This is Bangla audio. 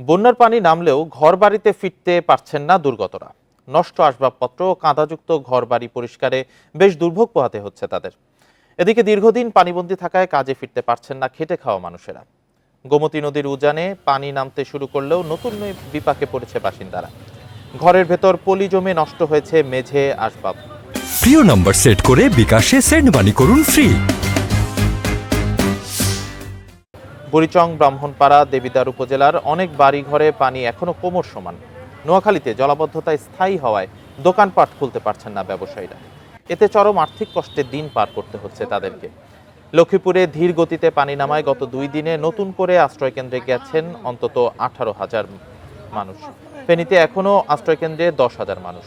বন্যার পানি নামলেও ঘরবাড়িতে ফিরতে পারছেন না দুর্গতরা। নষ্ট আসবাবপত্র ও কাঁদাযুক্ত ঘরবাড়ি পরিষ্কারে বেশ দুর্ভোগ পোহাতে হচ্ছে তাদের। এদিকে দীর্ঘদিন পানিবন্দী থাকায় কাজে ফিরতে পারছেন না খেটে খাওয়া মানুষেরা। গোমতী নদীর উজানে পানি নামতে শুরু করলেও নতুন বিপাকে পড়েছে বাসিন্দারা। ঘরের ভেতর পলি জমে নষ্ট হয়েছে মেঝে, আসবাব। প্রিয় নম্বর সেট করে বিকাশে সেন্ড মানি করুন ফ্রি। বুড়িচং, ব্রাহ্মণপাড়া, দেবিদ্বার উপজেলার অনেক বাড়িঘরে পানি এখনো কোমর সমান। নোয়াখালীতে জলাবদ্ধতা স্থায়ী হওয়ায় দোকানপাট খুলতে পারছেন না ব্যবসায়ীরা। এতে চরম আর্থিক কষ্টের দিন পার করতে হচ্ছে তাদেরকে। লক্ষ্মীপুরে ধীর গতিতে পানি নামায় গত 2 দিনে নতুন করে আশ্রয়কেন্দ্রে গেছেন অন্তত 18,000 মানুষ। ফেনীতে এখনো আশ্রয়কেন্দ্রে 10,000 মানুষ।